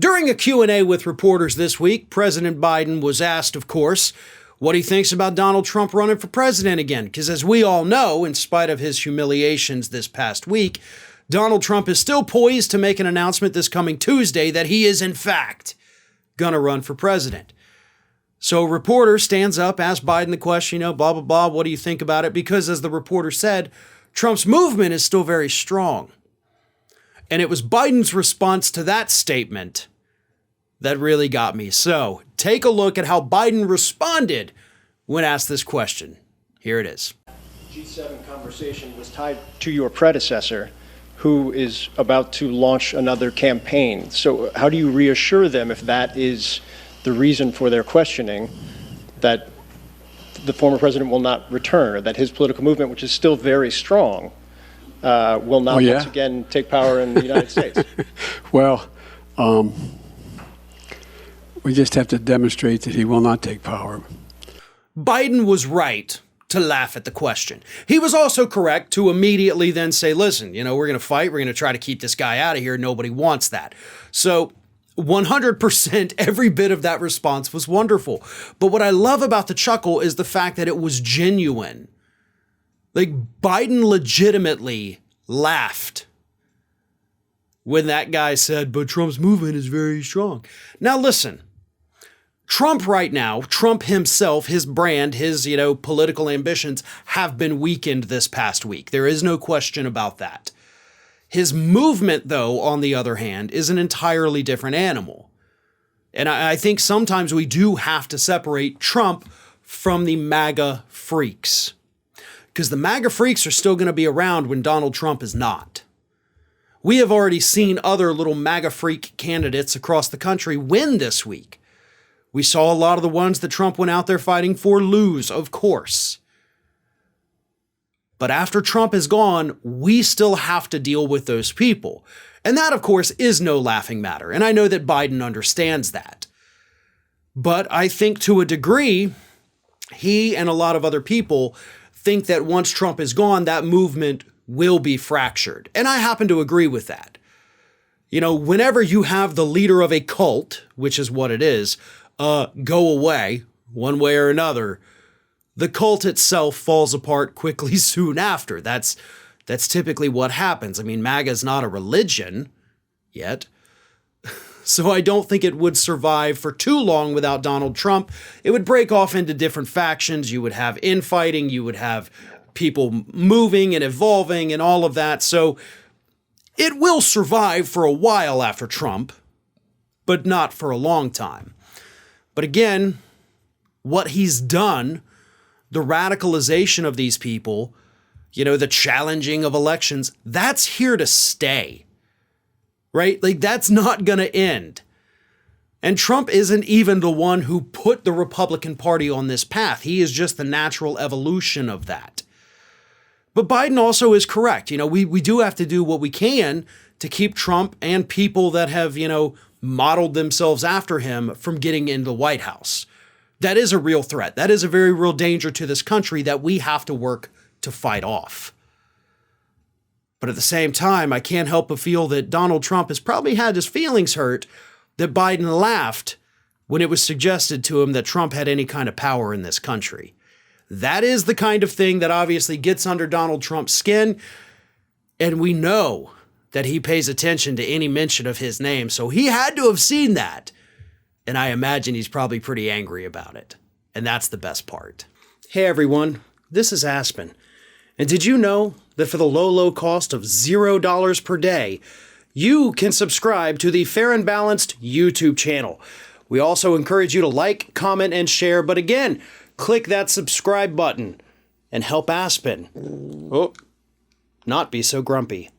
During a Q&A with reporters this week, President Biden was asked, of course, what he thinks about Donald Trump running for president again. Because as we all know, in spite of his humiliations this past week, Donald Trump is still poised to make an announcement this coming Tuesday that he is, in fact, going to run for president. So a reporter stands up, asks Biden the question, blah, blah, blah, what do you think about it? Because as the reporter said, Trump's movement is still very strong. And it was Biden's response to that statement that really got me. So take a look at how Biden responded when asked this question. Here it is. G7 conversation was tied to your predecessor, who is about to launch another campaign. So how do you reassure them, if that is the reason for their questioning, that the former president will not return, or that his political movement, which is still very strong, will not once again take power in the United States? Well, we just have to demonstrate that he will not take power. Biden was right to laugh at the question. He was also correct to immediately then say, listen, we're going to fight. We're going to try to keep this guy out of here. Nobody wants that. So 100% every bit of that response was wonderful. But what I love about the chuckle is the fact that it was genuine. Like, Biden legitimately laughed when that guy said, but Trump's movement is very strong. Now, listen, Trump right now, Trump himself, his brand, his, political ambitions have been weakened this past week. There is no question about that. His movement, though, on the other hand, is an entirely different animal. And I think sometimes we do have to separate Trump from the MAGA freaks. Because the MAGA freaks are still going to be around when Donald Trump is not. We have already seen other little MAGA freak candidates across the country win this week. We saw a lot of the ones that Trump went out there fighting for lose, of course. But after Trump is gone, we still have to deal with those people. And that, of course, is no laughing matter. And I know that Biden understands that. But I think to a degree, he and a lot of other people think that once Trump is gone, that movement will be fractured. And I happen to agree with that. Whenever you have the leader of a cult, which is what it is, go away, one way or another, the cult itself falls apart quickly soon after. That's typically what happens. I mean, MAGA is not a religion yet, so I don't think it would survive for too long without Donald Trump. It would break off into different factions. You would have infighting. You would have people moving and evolving and all of that. So it will survive for a while after Trump, but not for a long time. But again, what he's done, the radicalization of these people, the challenging of elections, that's here to stay, right? Like, that's not going to end. And Trump isn't even the one who put the Republican Party on this path. He is just the natural evolution of that. But Biden also is correct. We do have to do what we can to keep Trump and people that have, modeled themselves after him from getting into the White House. That is a real threat. That is a very real danger to this country that we have to work to fight off. But at the same time, I can't help but feel that Donald Trump has probably had his feelings hurt that Biden laughed when it was suggested to him that Trump had any kind of power in this country. That is the kind of thing that obviously gets under Donald Trump's skin, and we know that he pays attention to any mention of his name, so he had to have seen that. And I imagine he's probably pretty angry about it. And that's the best part. Hey everyone, this is Aspen. And did you know that for the low cost of $0 per day, you can subscribe to the Fair and Balanced YouTube channel? We also encourage you to like, comment, and share. But again, click that subscribe button and help Aspen not be so grumpy.